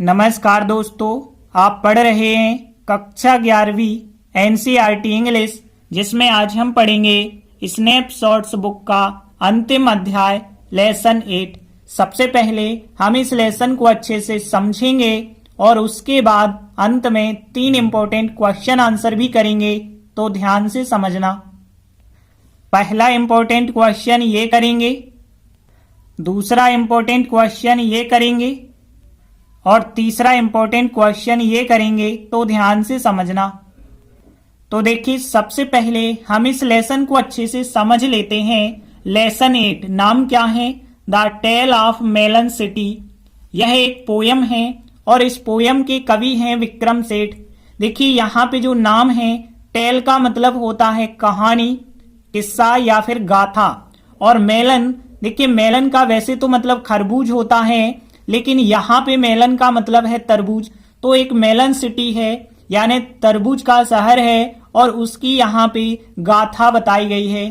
नमस्कार दोस्तों, आप पढ़ रहे हैं कक्षा 11वीं एनसीईआरटी इंग्लिश, जिसमें आज हम पढ़ेंगे स्नैपशॉट्स बुक का अंतिम अध्याय लेसन 8। सबसे पहले हम इस लेसन को अच्छे से समझेंगे और उसके बाद अंत में 3 इंपॉर्टेंट क्वेश्चन आंसर भी करेंगे, तो ध्यान से समझना। पहला इंपॉर्टेंट क्वेश्चन ये करेंगे, दूसरा इंपॉर्टेंट क्वेश्चन ये करेंगे और तीसरा इंपॉर्टेंट क्वेश्चन ये करेंगे, तो ध्यान से समझना। तो देखिए, सबसे पहले हम इस लेसन को अच्छे से समझ लेते हैं। लेसन 8 नाम क्या है? The tale of melon city. यह एक पोयम है और इस पोयम के कवि हैं विक्रम सेठ। देखिए, यहाँ पे जो नाम है, टेल का मतलब होता है कहानी, किस्सा या फिर गाथा, और मेलन, देखिए मेलन का वैसे तो मतलब खरबूज होता है, लेकिन यहाँ पे मेलन का मतलब है तरबूज। तो एक मेलन सिटी है, यानी तरबूज का शहर है, और उसकी यहाँ पे गाथा बताई गई है।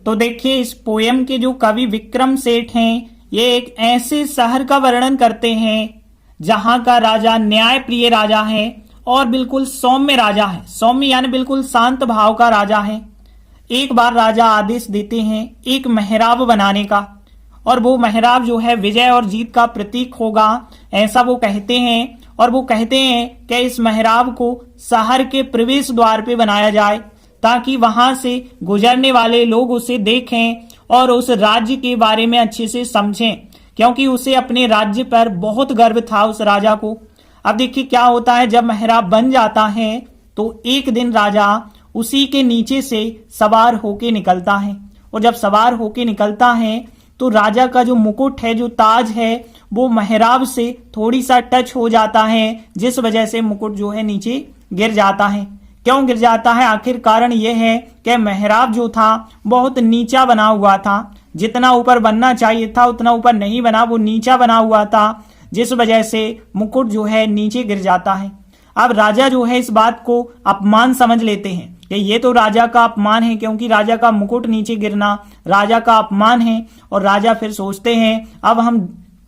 तो देखिए, इस पोयम के जो कवि विक्रम सेठ हैं, ये एक ऐसे शहर का वर्णन करते हैं जहाँ का राजा न्याय प्रिय राजा है और बिल्कुल सौम्य राजा है। सौम्य यानी बिल्कुल शांत भाव का राजा है। एक बार राजा आदेश देते हैं एक मेहराब बनाने का, और वो मेहराब जो है विजय और जीत का प्रतीक होगा, ऐसा वो कहते हैं। और वो कहते हैं कि इस मेहराब को शहर के प्रवेश द्वार पे बनाया जाए, ताकि वहां से गुजरने वाले लोग उसे देखें और उस राज्य के बारे में अच्छे से समझें, क्योंकि उसे अपने राज्य पर बहुत गर्व था उस राजा को। अब देखिए क्या होता है, जब मेहराब बन जाता है तो एक दिन राजा उसी के नीचे से सवार होके निकलता है, और जब सवार होके निकलता है तो राजा का जो मुकुट है, जो ताज है, वो मेहराब से थोड़ी सा टच हो जाता है, जिस वजह से मुकुट जो है नीचे गिर जाता है। क्यों गिर जाता है? आखिर कारण यह है कि मेहराब जो था बहुत नीचा बना हुआ था। जितना ऊपर बनना चाहिए था उतना ऊपर नहीं बना, वो नीचा बना हुआ था, जिस वजह से मुकुट जो है नीचे गिर जाता है। अब राजा जो है इस बात को अपमान समझ लेते हैं कि ये तो राजा का अपमान है, क्योंकि राजा का मुकुट नीचे गिरना राजा का अपमान है। और राजा फिर सोचते हैं अब हम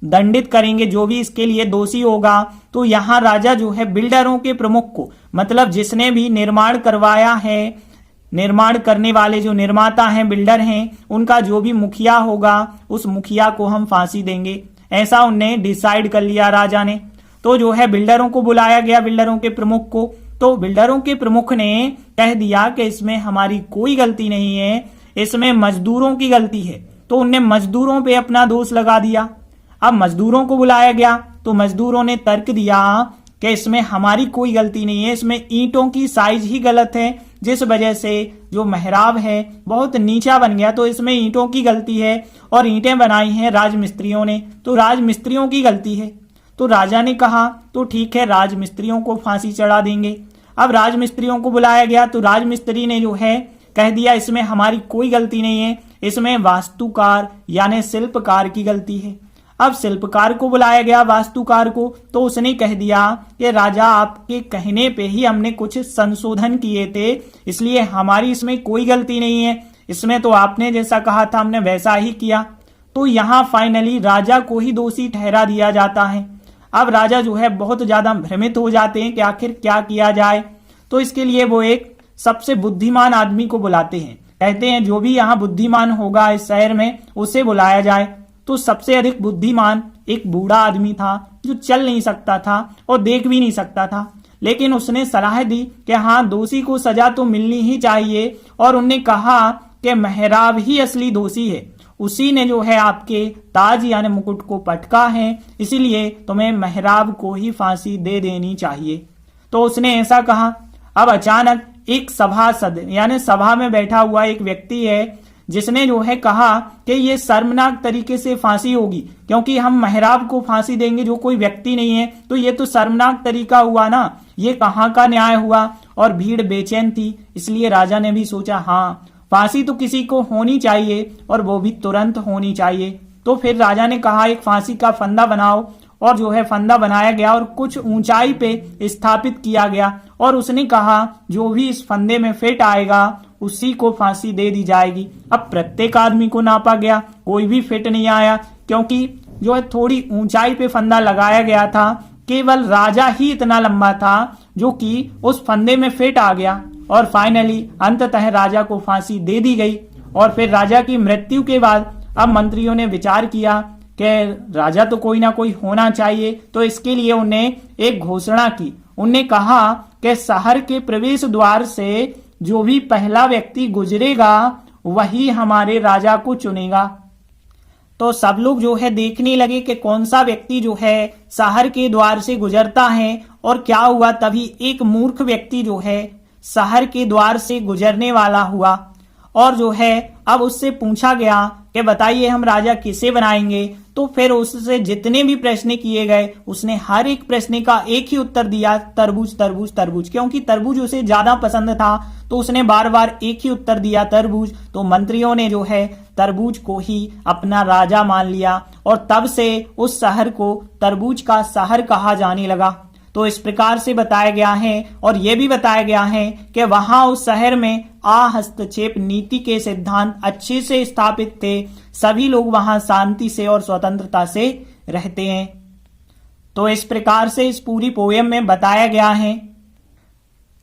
दंडित करेंगे जो भी इसके लिए दोषी होगा। तो यहाँ राजा जो है बिल्डरों के प्रमुख को, मतलब जिसने भी निर्माण करवाया है, निर्माण करने वाले जो निर्माता हैं, बिल्डर हैं, उनका जो भी मुखिया होगा, उस मुखिया को हम फांसी देंगे, ऐसा उनने डिसाइड कर लिया राजा ने। तो जो है बिल्डरों को बुलाया गया, बिल्डरों के प्रमुख को। तो बिल्डरों के प्रमुख ने कह दिया कि इसमें हमारी कोई गलती नहीं है, इसमें मजदूरों की गलती है। तो उनने मजदूरों पे अपना दोष लगा दिया। अब मजदूरों को बुलाया गया तो मजदूरों ने तर्क दिया कि इसमें हमारी कोई गलती नहीं है, इसमें ईंटों की साइज ही गलत है, जिस वजह से जो मेहराब है बहुत नीचा बन गया। तो इसमें ईंटों की गलती है, और ईंटें बनाई हैं राजमिस्त्रियों ने, तो राजमिस्त्रियों की गलती है। तो राजा ने कहा तो ठीक है, राजमिस्त्रियों को फांसी चढ़ा देंगे। अब राजमिस्त्रियों को बुलाया गया तो राजमिस्त्री ने जो है कह दिया इसमें हमारी कोई गलती नहीं है, इसमें वास्तुकार यानी शिल्पकार की गलती है। अब शिल्पकार को बुलाया गया, वास्तुकार को, तो उसने कह दिया कि राजा आपके कहने पे ही हमने कुछ संशोधन किए थे, इसलिए हमारी इसमें कोई गलती नहीं है, इसमें तो आपने जैसा कहा था हमने वैसा ही किया। तो यहाँ फाइनली राजा को ही दोषी ठहरा दिया जाता है। अब राजा जो है बहुत ज्यादा भ्रमित हो जाते हैं कि आखिर क्या किया जाए। तो इसके लिए वो एक सबसे बुद्धिमान आदमी को बुलाते हैं, कहते हैं जो भी यहाँ बुद्धिमान होगा इस शहर में उसे बुलाया जाए। तो सबसे अधिक बुद्धिमान एक बूढ़ा आदमी था, जो चल नहीं सकता था और देख भी नहीं सकता था, लेकिन उसने सलाह दी कि हाँ, दोषी को सजा तो मिलनी ही चाहिए। और उन्होंने कहा कि मेहराब ही असली दोषी है, उसी ने जो है आपके ताज यानी मुकुट को पटका है, इसीलिए तुम्हें मेहराब को ही फांसी दे देनी चाहिए। तो उसने ऐसा कहा। अब अचानक एक सभासद यानी सभा में बैठा हुआ एक व्यक्ति है, जिसने जो है कहा कि ये शर्मनाक तरीके से फांसी होगी, क्योंकि हम मेहराब को फांसी देंगे जो कोई व्यक्ति नहीं है, तो ये तो शर्मनाक तरीका हुआ ना, ये कहाँ का न्याय हुआ। और भीड़ बेचैन थी, इसलिए राजा ने भी सोचा हाँ, फांसी तो किसी को होनी चाहिए और वो भी तुरंत होनी चाहिए। तो फिर राजा ने कहा एक फांसी का फंदा बनाओ, और जो है फंदा बनाया गया और कुछ ऊंचाई पे स्थापित किया गया। और उसने कहा जो भी इस फंदे में फिट आएगा उसी को फांसी दे दी जाएगी। अब प्रत्येक आदमी को नापा गया, कोई भी फिट नहीं आया, क्योंकि जो है थोड़ी ऊंचाई पे फंदा लगाया गया था। केवल राजा ही इतना लंबा था जो कि उस फंदे में फिट आ गया और फाइनली अंततः राजा को फांसी दे दी गई। और फिर राजा की मृत्यु के बाद अब मंत्रियों ने विचार किया कि राजा तो कोई ना कोई होना चाहिए, तो इसके लिए उन्हें एक घोषणा की। उन्हें कहा कि शहर के प्रवेश द्वार से जो भी पहला व्यक्ति गुजरेगा वही हमारे राजा को चुनेगा। तो सब लोग जो है देखने लगे कि कौन सा व्यक्ति जो है शहर के द्वार से गुजरता है। और क्या हुआ, तभी एक मूर्ख व्यक्ति जो है शहर के द्वार से गुजरने वाला हुआ और जो है अब उससे पूछा गया कि बताइए हम राजा किसे बनाएंगे। तो फिर उससे जितने भी प्रश्न किए गए उसने हर एक प्रश्न का एक ही उत्तर दिया, तरबूज तरबूज तरबूज, क्योंकि तरबूज उसे ज्यादा पसंद था तो उसने बार बार एक ही उत्तर दिया, तरबूज। तो मंत्रियों ने जो है तरबूज को ही अपना राजा मान लिया और तब से उस शहर को तरबूज का शहर कहा जाने लगा। तो इस प्रकार से बताया गया है और यह भी बताया गया है कि वहां उस शहर में हस्तक्षेप नीति के सिद्धांत अच्छे से स्थापित थे। सभी लोग वहां शांति से और स्वतंत्रता से रहते हैं। तो इस प्रकार से इस पूरी पोएम में बताया गया है।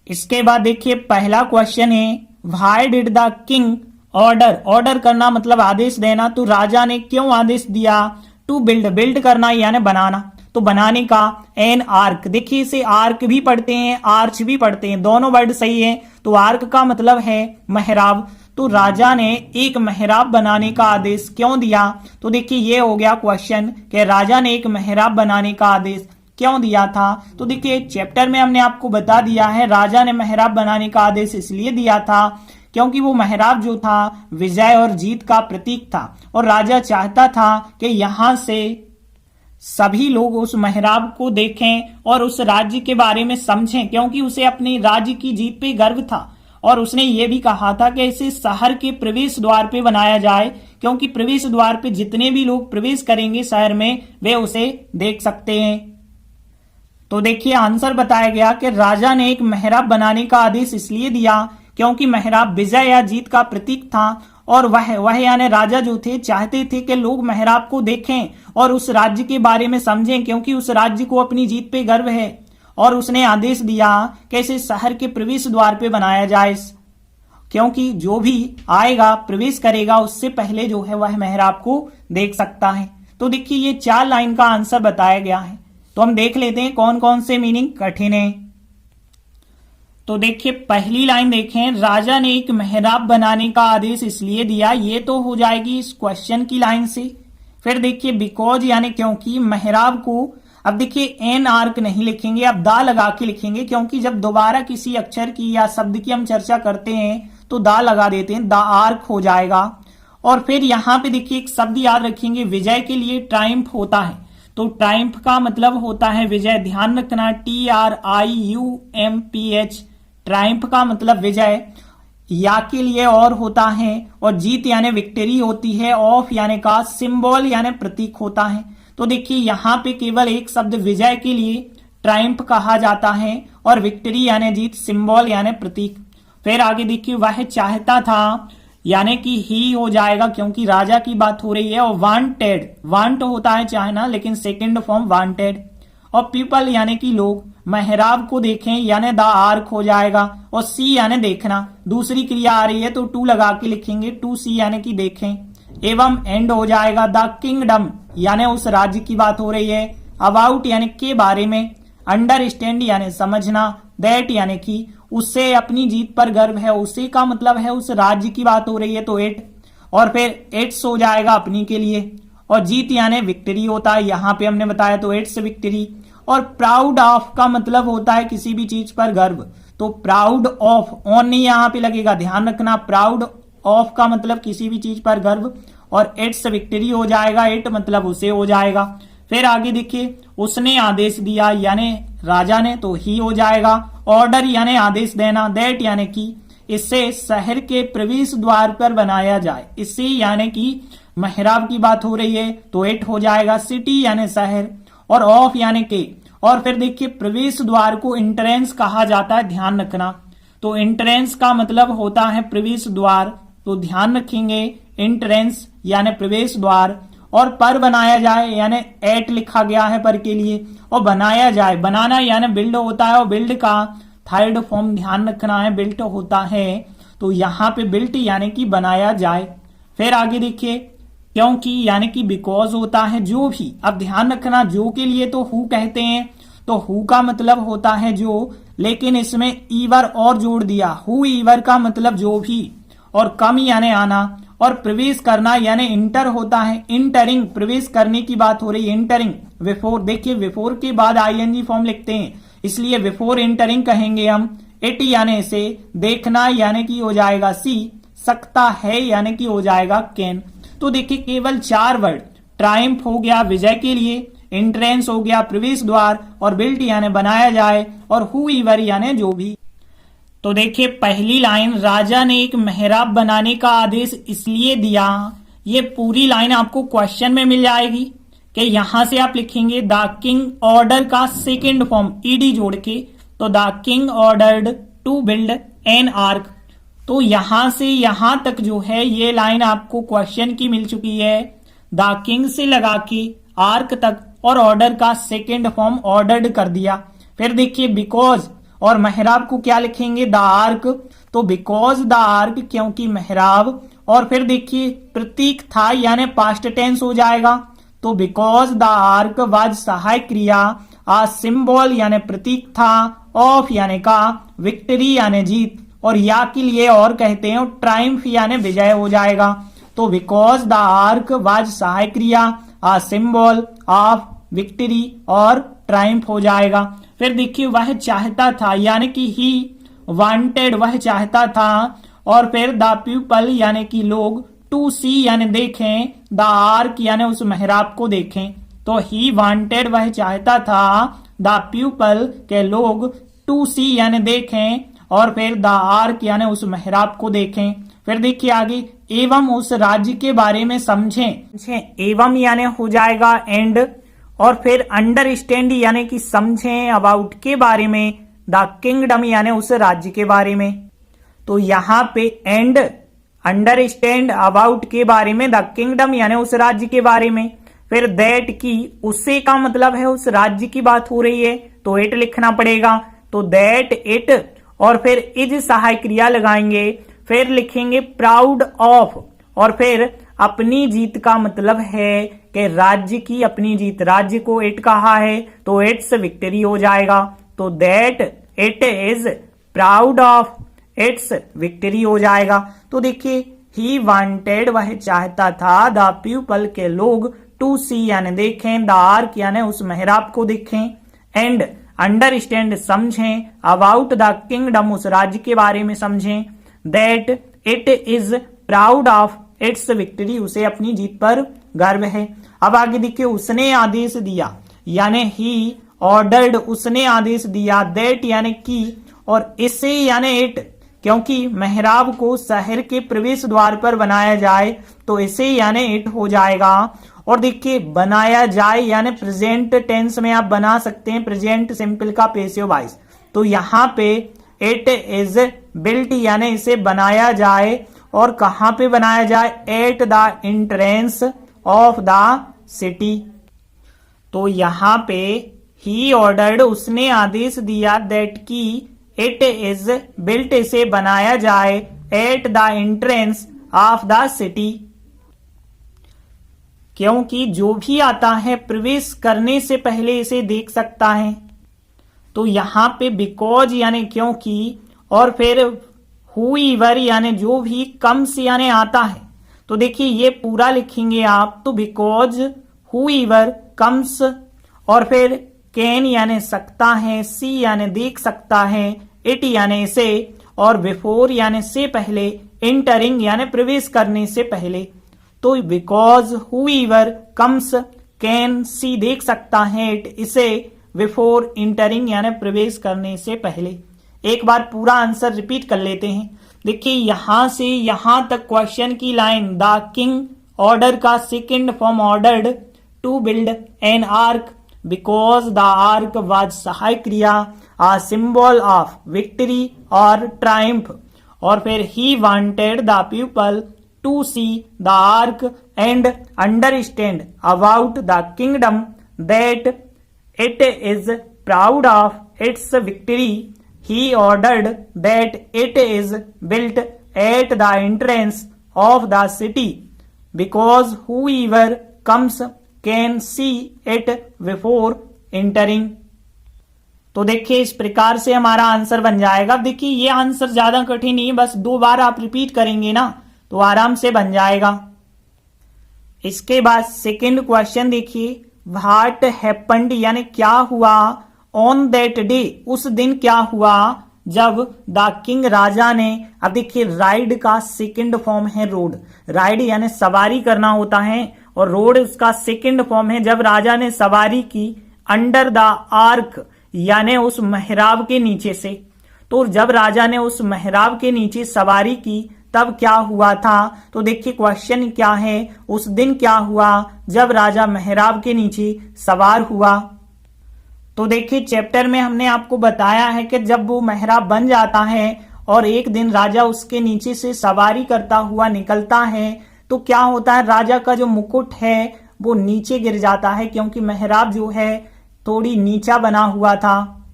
इसके बाद देखिए पहला क्वेश्चन है, why did the king order करना मतलब आदेश देना, तो राजा ने क्यों आदेश दिया टू बिल्ड करना यानी बनाना, तो बनाने का एन आर्क। देखिए इसे आर्क भी पढ़ते हैं आर्च भी पढ़ते हैं, दोनों वर्ड सही है। तो आर्क का मतलब है महराब, तो राजा ने एक महराब बनाने का आदेश क्यों दिया। तो देखिए ये हो गया क्वेश्चन कि राजा ने एक महराब बनाने का आदेश क्यों दिया था। तो देखिए चैप्टर में हमने आपको बता दिया है राजा ने महराब बनाने का आदेश इसलिए दिया था क्योंकि वो महराब जो था विजय और जीत का प्रतीक था और राजा चाहता था कि यहां से सभी लोग उस महराब को देखें और उस राज्य के बारे में समझें, क्योंकि उसे अपने राज्य की जीत पे गर्व था। और उसने ये भी कहा था कि इसे शहर के प्रवेश द्वार पे बनाया जाए, क्योंकि प्रवेश द्वार पे जितने भी लोग प्रवेश करेंगे शहर में वे उसे देख सकते हैं। तो देखिए आंसर बताया गया कि राजा ने एक महराब बनाने का आदेश इसलिए दिया क्योंकि महराब विजय या जीत का प्रतीक था और वह यानी राजा जो थे चाहते थे कि लोग महराब को देखें और उस राज्य के बारे में समझें, क्योंकि उस राज्य को अपनी जीत पे गर्व है। और उसने आदेश दिया कि इसे शहर के प्रवेश द्वार पे बनाया जाए, क्योंकि जो भी आएगा प्रवेश करेगा उससे पहले जो है वह महराब को देख सकता है। तो देखिए ये 4 लाइन का आंसर बताया गया है। तो हम देख लेते हैं कौन कौन से मीनिंग कठिन है। तो देखिए पहली लाइन देखें, राजा ने एक महराब बनाने का आदेश इसलिए दिया, ये तो हो जाएगी इस क्वेश्चन की लाइन से। फिर देखिए बिकॉज यानी क्योंकि महराब को, अब देखिए एन आर्क नहीं लिखेंगे, अब दा लगा के लिखेंगे, क्योंकि जब दोबारा किसी अक्षर की या शब्द की हम चर्चा करते हैं तो दा लगा देते हैं, दा आर्क हो जाएगा। और फिर यहां पे देखिए एक शब्द याद रखेंगे, विजय के लिए ट्रायम्फ होता है, तो ट्रायम्फ का मतलब होता है विजय, ध्यान रखना TRIUMPH, ट्रायम्फ का मतलब विजय। या के लिए और होता है और जीत यानी विक्ट्री होती है, ऑफ यानी का, सिंबल यानी प्रतीक होता है। तो देखिए यहाँ पे केवल एक शब्द विजय के लिए ट्रायम्फ कहा जाता है और विक्ट्री यानी जीत, सिंबल यानी प्रतीक। फिर आगे देखिए वह चाहता था यानी कि ही हो जाएगा क्योंकि राजा की बात हो रही है। और वांटेड, वांट होता है चाहना लेकिन सेकंड फॉर्म वांटेड। और पीपल यानी कि लोग महराब को देखें यानी द आर्क हो जाएगा। और सी यानी देखना, दूसरी क्रिया आ रही है तो टू लगा के लिखेंगे, टू सी यानी कि देखें। एवं एंड हो जाएगा, द किंगडम यानी उस राज्य की बात हो रही है। अबाउट यानी के बारे में, अंडरस्टैंड यानी समझना, दैट यानी कि उससे अपनी जीत पर गर्व है, उसी का मतलब है उस राज्य की बात हो रही है तो इट। और फिर इट्स हो जाएगा अपनी के लिए। और जीत यानी विक्ट्री होता है, यहां पे हमने बताया तो इट्स विक्ट्री। और प्राउड ऑफ का मतलब होता है किसी भी चीज पर गर्व, तो प्राउड ऑफ, ऑन नहीं यहां पे लगेगा, ध्यान रखना, प्राउड ऑफ का मतलब किसी भी चीज पर गर्व। और इट्स विक्ट्री हो जाएगा, इट मतलब उसे हो जाएगा। फिर आगे देखिए उसने आदेश दिया यानी राजा ने, तो ही हो जाएगा। ऑर्डर यानी आदेश देना, दैट यानी कि इससे शहर के प्रवेश द्वार पर बनाया जाए, इससे यानी कि महराब की बात हो रही है तो इट हो जाएगा। सिटी यानी शहर और ऑफ यानी के। और फिर देखिए प्रवेश द्वार को एंट्रेंस कहा जाता है, ध्यान रखना, तो एंट्रेंस का मतलब होता है प्रवेश द्वार, तो ध्यान रखेंगे एंट्रेंस यानी प्रवेश द्वार। और पर बनाया जाए यानी एट लिखा गया है पर के लिए, और बनाया जाए, बनाना यानी बिल्ड होता है, और बिल्ड का थर्ड फॉर्म ध्यान रखना है बिल्ट होता है, तो यहाँ पे बिल्ट यानी कि बनाया जाए। फिर आगे देखिए क्योंकि यानी कि बिकॉज होता है जो भी। अब ध्यान रखना जो के लिए तो हु कहते हैं, तो हु का मतलब होता है जो, लेकिन इसमें ईवर और जोड़ दिया, हु ईवर का मतलब जो भी, और कम यानी आना, और प्रवेश करना यानी इंटर होता है, इंटरिंग प्रवेश करने की बात हो रही है, इंटरिंग। बिफोर देखिए बिफोर के बाद आईएनजी फॉर्म लिखते हैं, इसलिए बिफोर इंटरिंग कहेंगे हम। इट यानी से, देखना यानी कि हो जाएगा सी, सकता है यानी कि हो जाएगा कैन। तो देखिए केवल 4 वर्ड, ट्रायम्फ हो गया विजय के लिए, एंट्रेंस हो गया प्रवेश द्वार, और बिल्ट यानी बनाया जाए, और हु ईवर यानी जो भी। तो देखिए पहली लाइन, राजा ने एक मेहराब बनाने का आदेश इसलिए दिया, ये पूरी लाइन आपको क्वेश्चन में मिल जाएगी कि यहां से आप लिखेंगे द किंग ऑर्डर का सेकेंड फॉर्म ईडी जोड़ के, तो the king ordered to build an arch. तो यहां से यहां तक जो है ये लाइन आपको क्वेश्चन की मिल चुकी है, द किंग से लगा के आर्क तक, और ऑर्डर का सेकेंड फॉर्म ऑर्डर्ड कर दिया। फिर देखिए बिकॉज और मेहराब को क्या लिखेंगे, द आर्क, तो बिकॉज द आर्क क्योंकि मेहराब, और फिर देखिए प्रतीक था यानी पास्ट टेंस हो जाएगा, तो बिकॉज द आर्क वाज सहायक क्रिया, आ सिंबल यानी प्रतीक था, ऑफ यानी का, विक्ट्री यानी जीत, और या के लिए और कहते हैं, और ट्रायम्फ यानी विजय हो जाएगा। तो बिकॉज द आर्क वाज सहायक क्रिया, आ सिंबल ऑफ विक्ट्री और ट्रायम्फ हो जाएगा। फिर देखिए वह चाहता था यानी कि ही वांटेड, वह चाहता था, और फिर द पीपल यानी कि लोग, टू सी यानी देखें, द आर्क यानी उस मेहराब को देखें, तो ही वांटेड वह चाहता था, द पीपल के लोग, टू सी यानी देखें, और फिर द आर्क यानी उस मेहराब को देखें। फिर देखिए आगे, एवं उस राज्य के बारे में समझें, एवं यानी हो जाएगा एंड, और फिर अंडरस्टैंड यानी कि समझें, अबाउट के बारे में, द किंगडम यानी उस राज्य के बारे में। तो यहाँ पे एंड, अंडरस्टैंड, अबाउट के बारे में, द किंगडम यानी उस राज्य के बारे में। फिर दैट की, उससे का मतलब है उस राज्य की बात हो रही है, तो इट लिखना पड़ेगा, तो दैट इट, और फिर इज सहायक क्रिया लगाएंगे। फिर लिखेंगे प्राउड ऑफ, और फिर अपनी जीत का मतलब है कि राज्य की अपनी जीत, राज्य को इट कहा है तो इट्स विक्ट्री हो जाएगा, तो that it is proud of its victory हो जाएगा। तो देखिए ही वांटेड वह चाहता था, द पीपल के लोग, टू सी यानी देखें, द आर्क यानी उस मेहराब को देखें, एंड अंडरस्टैंड समझें, अबाउट द किंगडम उस राज्य के बारे में समझें, that it is proud of its victory उसे अपनी जीत पर गर्व है। अब आगे देखिए उसने आदेश दिया यानी ही ऑर्डर्ड, उसने आदेश दिया, दैट यानी की, और इसे यानी इट, क्योंकि मेहराब को शहर के प्रवेश द्वार पर बनाया जाए तो इसे यानी इट हो जाएगा। और देखिए बनाया जाए यानी प्रेजेंट टेंस में आप बना सकते हैं, प्रेजेंट सिंपल का पैसिव वॉइस, तो यहाँ पे इट इज बिल्ट यानी इसे बनाया जाए, और कहां पे बनाया जाए, at the entrance of the city. तो यहाँ पे ही ऑर्डर्ड, उसने आदेश दिया, दैट की इट इज बिल्ट इसे बनाया जाए, at the entrance of the city, क्योंकि जो भी आता है प्रवेश करने से पहले इसे देख सकता है। तो यहाँ पे बिकॉज यानी क्योंकि, और फिर हुईवर यानी जो भी कम से यानी आता है, तो देखिए ये पूरा लिखेंगे आप, तो बिकॉज हुईवर कम्स, और फिर कैन यानी सकता है, सी यानी देख सकता है, इट यानी इसे, और बिफोर यानी से पहले, एंटरिंग यानी प्रवेश करने से पहले। तो बिकॉज हुईवर कम्स कैन सी देख सकता है, इट इसे, बिफोर इंटरिंग यानी प्रवेश करने से पहले। एक बार पूरा आंसर रिपीट कर लेते हैं। देखिए यहां से यहां तक क्वेश्चन की लाइन, द किंग ऑर्डर का second form ordered to build an arch because the arch was सहायक क्रिया, आ सिंबल ऑफ विक्ट्री और ट्रायम्फ, और फिर he wanted the people to see the arch and understand about the kingdom that it is proud of its victory. He ordered that it is built at the entrance of the city, because whoever comes can see it before entering. तो देखिए इस प्रकार से हमारा answer बन जाएगा। देखिए ये आंसर ज्यादा कठिन नहीं है, बस 2 बार आप रिपीट करेंगे ना तो आराम से बन जाएगा। इसके बाद सेकंड क्वेश्चन देखिए, व्हाट हैपेंड यानी क्या हुआ, ऑन दैट डे उस दिन क्या हुआ जब द किंग राजा ने, अब देखिए राइड का सेकंड फॉर्म है रोड, राइड यानी सवारी करना होता है और रोड उसका सेकंड फॉर्म है। जब राजा ने सवारी की अंडर द आर्क यानी उस मेहराब के नीचे से, तो जब राजा ने उस मेहराब के नीचे सवारी की तब क्या हुआ था। तो देखिए क्वेश्चन क्या है, उस दिन क्या हुआ जब राजा मेहराब के नीचे सवार हुआ। तो देखिए चैप्टर में हमने आपको बताया है कि जब वो मेहराब बन जाता है और एक दिन राजा उसके नीचे से सवारी करता हुआ निकलता है तो क्या होता है, राजा का जो मुकुट है वो नीचे गिर जाता है, क्योंकि मेहराब जो है थोड़ी नीचा बना हुआ था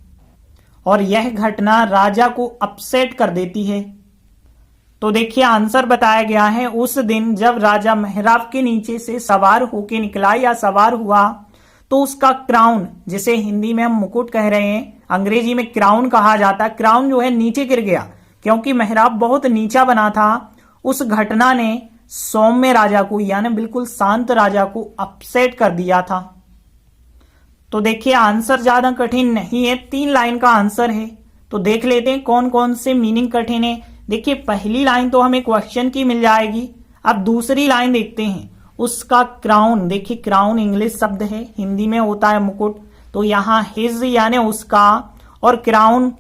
और यह घटना राजा को अपसेट कर देती है। तो देखिए आंसर बताया गया है, उस दिन जब राजा मेहराब के नीचे से सवार होके निकला या सवार हुआ तो उसका क्राउन, जिसे हिंदी में हम मुकुट कह रहे हैं, अंग्रेजी में क्राउन कहा जाता है, क्राउन जो है नीचे गिर गया क्योंकि मेहराब बहुत नीचा बना था। उस घटना ने सौम्य राजा को यानी बिल्कुल शांत राजा को अपसेट कर दिया था। तो देखिए आंसर ज्यादा कठिन नहीं है, 3 लाइन का आंसर है। तो देख लेते हैं कौन कौन से मीनिंग कठिन है। देखिए पहली लाइन तो हमें क्वेश्चन की मिल जाएगी। अब दूसरी लाइन देखते हैं, उसका क्राउन, देखिए क्राउन इंग्लिश शब्द है, हिंदी में होता है मुकुट, तो यहाँ हिज यानी उसका और क्राउन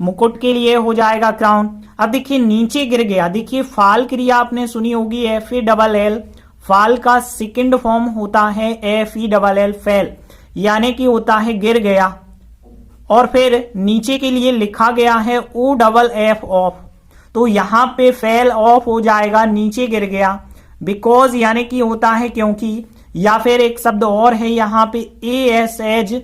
मुकुट के लिए हो जाएगा क्राउन। अब देखिए नीचे गिर गया, देखिए फाल क्रिया आपने सुनी होगी FALL, फाल का सेकंड फॉर्म होता है FELL, फेल यानी कि होता है गिर गया, और फिर नीचे के लिए लिखा गया है OFF ऑफ, तो यहाँ पे फेल ऑफ हो जाएगा, नीचे गिर गया। बिकॉज यानी कि होता है क्योंकि, या फिर एक शब्द और है यहाँ पे AS एज,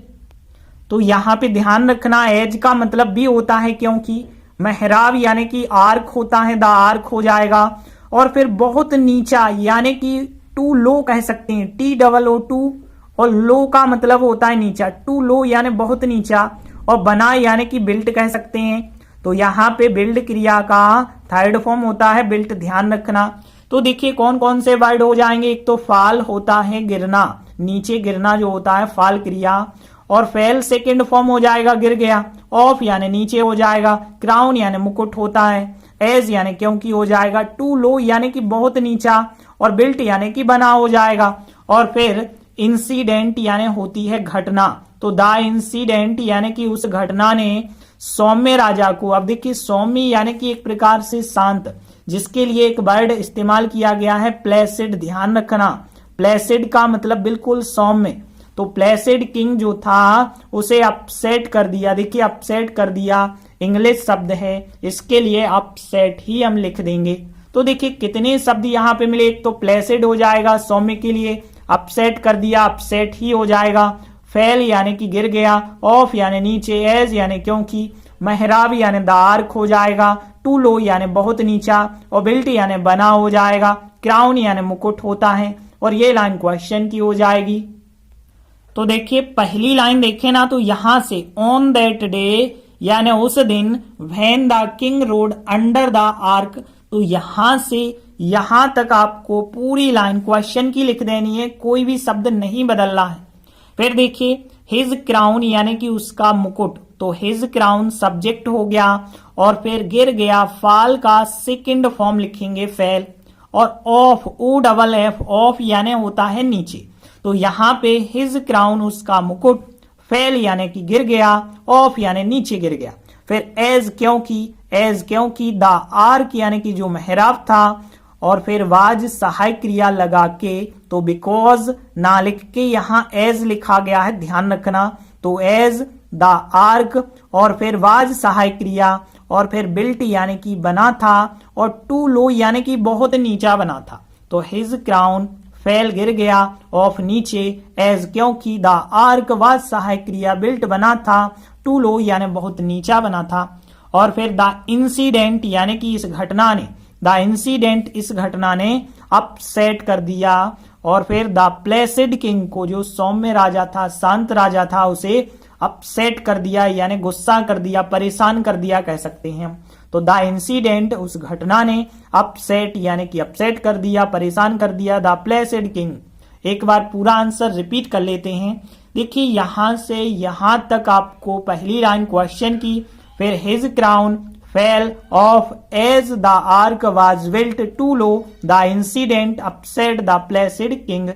तो यहाँ पे ध्यान रखना एज का मतलब भी होता है क्योंकि, मेहराब यानी कि आर्क होता है, द आर्क हो जाएगा, और फिर बहुत नीचा यानी कि टू लो कह सकते हैं, TOO, और लो का मतलब होता है नीचा, टू लो यानी बहुत नीचा, और बना यानी कि बिल्ट कह सकते हैं। तो यहाँ पे बिल्ड क्रिया का थर्ड फॉर्म होता है बिल्ट, ध्यान रखना। तो देखिए कौन कौन से वर्ड हो जाएंगे, एक तो फाल होता है गिरना, नीचे गिरना जो होता है फाल क्रिया, और फेल सेकंड फॉर्म हो जाएगा गिर गया, ऑफ यानी नीचे हो जाएगा, क्राउन यानी मुकुट होता है, एज यानी क्योंकि हो जाएगा, टू लो यानी कि बहुत नीचा, और बिल्ट यानी कि बना हो जाएगा, और फिर इंसिडेंट यानी होती है घटना। तो द इंसिडेंट यानी कि उस घटना ने सौम्य राजा को, अब देखिए सौम्य यानी कि एक प्रकार से शांत, जिसके लिए एक वर्ड इस्तेमाल किया गया है प्लेसिड, ध्यान रखना, प्लेसिड का मतलब बिल्कुल सौम्य। तो प्लेसिड किंग जो था उसे अपसेट कर दिया, देखिए अपसेट कर दिया इंग्लिश शब्द है, इसके लिए अपसेट ही हम लिख देंगे। तो देखिए कितने शब्द यहाँ पे मिले, एक तो प्लेसिड हो जाएगा सौम्य के लिए, अपसेट कर दिया अपसेट ही हो जाएगा, फेल यानी कि गिर गया, ऑफ यानी नीचे, एज यानी क्योंकि, मेहराब यानी द आर्क हो जाएगा, टू लो यानी बहुत नीचा, और बिल्ट यानी बना हो जाएगा, क्राउन यानी मुकुट होता है, और ये लाइन क्वेश्चन की हो जाएगी। तो देखिए पहली लाइन देखें ना, तो यहां से ऑन दैट डे यानी उस दिन, when the king road under the arc, तो यहां से यहां तक आपको पूरी लाइन क्वेश्चन की लिख देनी है, कोई भी शब्द नहीं बदलना है। फिर देखिए हिज क्राउन यानी कि उसका मुकुट, तो हिज क्राउन सब्जेक्ट हो गया, और फिर गिर गया फाल का सेकंड फॉर्म लिखेंगे फेल, और ऑफ OFF ऑफ यानी होता है नीचे, तो यहाँ पे हिज क्राउन उसका मुकुट, फेल यानी कि गिर गया, ऑफ यानी नीचे गिर गया, फिर एज क्योंकि द आर्क यानी कि जो मेहराब था, और फिर वाज सहायक क्रिया लगा के, तो बिकॉज ना लिख के यहाँ एज लिखा गया है, ध्यान रखना, तो एज द आर्क, और फिर वाज सहायक क्रिया, और फिर बिल्ट यानी कि बना था, और टू लो यानी कि बहुत नीचा बना था, तो हिज क्राउन फेल गिर गया ऑफ नीचे एज क्योंकि द आर्क वाज सहायक क्रिया बिल्ट बना था टू लो यानी बहुत नीचा बना था। और फिर द इंसिडेंट यानी कि इस घटना ने, द इंसिडेंट इस घटना ने अपसेट कर दिया। और फिर द प्लेसिड किंग को, जो सौम्य राजा था, शांत राजा था, उसे अपसेट कर दिया यानी गुस्सा कर दिया, परेशान कर दिया कह सकते हैं। तो द इंसिडेंट उस घटना ने अपसेट यानी कि अपसेट कर दिया, परेशान कर दिया द प्लेसिड किंग। एक बार पूरा आंसर रिपीट कर लेते हैं। देखिए यहां से यहां तक आपको पहली लाइन क्वेश्चन की, फिर his crown fell off as the arch was built too low, the incident upset the placid king.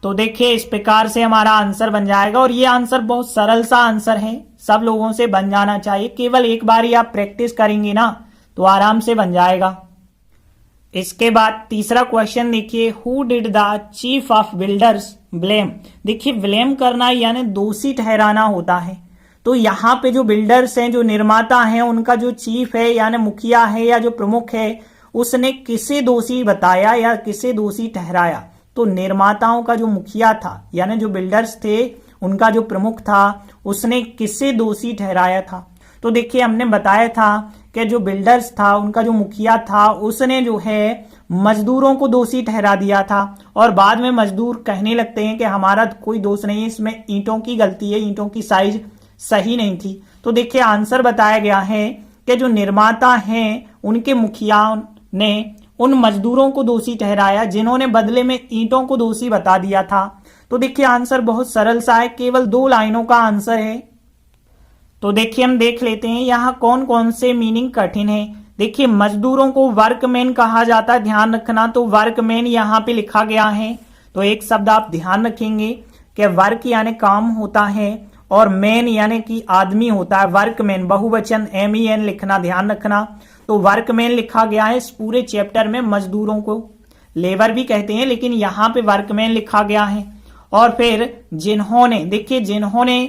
तो देखिए इस प्रकार से हमारा आंसर बन जाएगा और ये आंसर बहुत सरल सा आंसर है, सब लोगों से बन जाना चाहिए। केवल एक बार ही आप प्रैक्टिस करेंगे ना तो आराम से बन जाएगा। इसके बाद तीसरा क्वेश्चन देखिए, who did the chief of builders blame. देखिए ब्लेम करना यानी दोषी ठहराना होता है। तो यहाँ पे जो बिल्डर्स हैं, जो निर्माता हैं, उनका जो चीफ है यानी मुखिया है या जो प्रमुख है, उसने किसे दोषी बताया या किसे दोषी ठहराया। तो निर्माताओं का जो मुखिया था यानी जो बिल्डर्स थे उनका जो प्रमुख था, उसने किसे दोषी ठहराया था। तो देखिए हमने बताया था कि जो बिल्डर्स था उनका जो मुखिया था उसने जो है मजदूरों को दोषी ठहरा दिया था। और बाद में मजदूर कहने लगते हैं कि हमारा कोई दोष नहीं है, इसमें ईंटों की गलती है, ईंटों की साइज सही नहीं थी। तो देखिए आंसर बताया गया है कि जो निर्माता हैं उनके मुखिया ने उन मजदूरों को दोषी ठहराया जिन्होंने बदले में ईंटों को दोषी बता दिया था। तो देखिए आंसर बहुत सरल सा है, केवल 2 लाइनों का आंसर है। तो देखिए हम देख लेते हैं यहाँ कौन कौन से मीनिंग कठिन है। देखिए मजदूरों को वर्कमैन कहा जाता है, ध्यान रखना। तो वर्कमैन यहाँ पे लिखा गया है, तो एक शब्द आप ध्यान रखेंगे कि वर्क यानी काम होता है और मैन यानी कि आदमी होता है। वर्कमैन बहुवचन MEN लिखना, ध्यान रखना। तो वर्कमैन लिखा गया है। इस पूरे चैप्टर में मजदूरों को लेबर भी कहते हैं, लेकिन यहाँ पे वर्कमैन लिखा गया है। और फिर जिन्होंने, देखिए जिन्होंने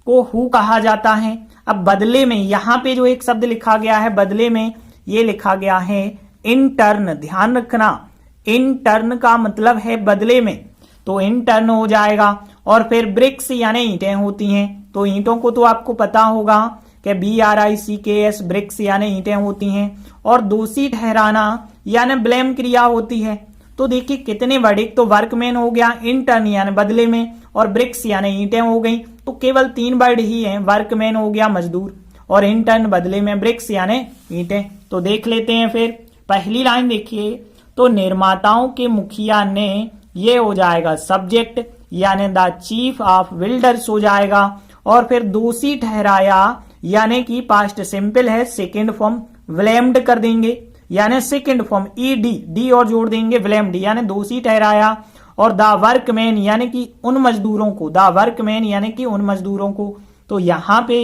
को हु कहा जाता है। अब बदले में यहाँ पे जो एक शब्द लिखा गया है बदले में, ये लिखा गया है इंटर्न, ध्यान रखना। इंटर्न का मतलब है बदले में, तो इंटर्न हो जाएगा। और फिर ब्रिक्स यानी ईंटें होती हैं। तो ईंटों को तो आपको पता होगा कि BRICKS ब्रिक्स यानी ईंटें होती हैं। और दोषी ठहराना यानी ब्लेम क्रिया होती है। तो देखिए कितने वर्ड, एक तो वर्कमैन हो गया, इंटर्न यानी बदले में, और ब्रिक्स यानी ईंटें हो गई। तो केवल 3 वर्ड ही हैं, वर्कमैन हो गया मजदूर, और इंटर्न बदले में, ब्रिक्स यानी ईंटें। तो देख लेते हैं फिर पहली लाइन देखिए, तो निर्माताओं के मुखिया ने, ये हो जाएगा सब्जेक्ट यानी द चीफ ऑफ बिल्डर्स हो जाएगा। और फिर दोषी ठहराया यानी कि पास्ट सिंपल है, सेकेंड फॉर्म ब्लेम्ड कर देंगे यानी सेकेंड फॉर्म डी और जोड़ देंगे, ब्लेम्ड यानी दोषी ठहराया। और द वर्कमैन यानी कि उन मजदूरों को, द वर्कमैन यानी कि उन मजदूरों को। तो यहाँ पे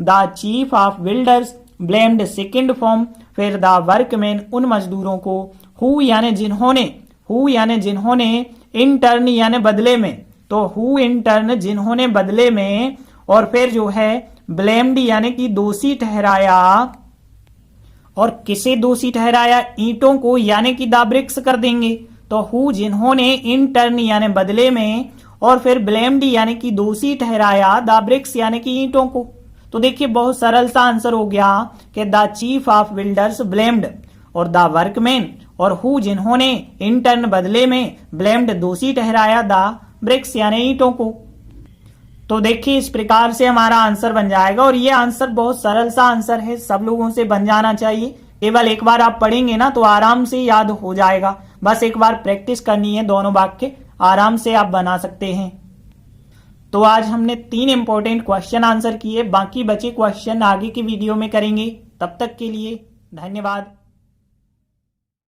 the chief of builders blamed second form, फिर द वर्कमैन उन मजदूरों को, हु यानी जिन्होंने, हु यानी जिन्होंने, इंटर्न यानी बदले में, तो हु इंटर्न जिन्होंने बदले में, और फिर जो है ब्लेम्ड यानी कि दोषी ठहराया। और किसे दोषी ठहराया, ईंटों को यानी कि द ब्रिक्स कर देंगे। तो हु जिन्होंने, इंटर्न यानी बदले में, और फिर ब्लेम्ड यानी कि दोषी ठहराया द ब्रिक्स यानी कि ईंटों को। तो देखिए बहुत सरल सा आंसर हो गया कि the chief of builders blamed, और द वर्कमैन, और हु जिन्होंने, इंटर्न बदले में, ब्लेम्ड दोषी ठहराया द ब्रिक्स यानी ईंटों को। तो देखिए इस प्रकार से हमारा आंसर बन जाएगा। और ये आंसर बहुत सरल सा आंसर है, सब लोगों से बन जाना चाहिए। केवल एक बार आप पढ़ेंगे ना तो आराम से याद हो जाएगा। बस एक बार प्रैक्टिस करनी है, दोनों वाक्य आराम से आप बना सकते हैं। तो आज हमने 3 इंपॉर्टेंट क्वेश्चन आंसर किए, बाकी बचे क्वेश्चन आगे की वीडियो में करेंगे। तब तक के लिए धन्यवाद।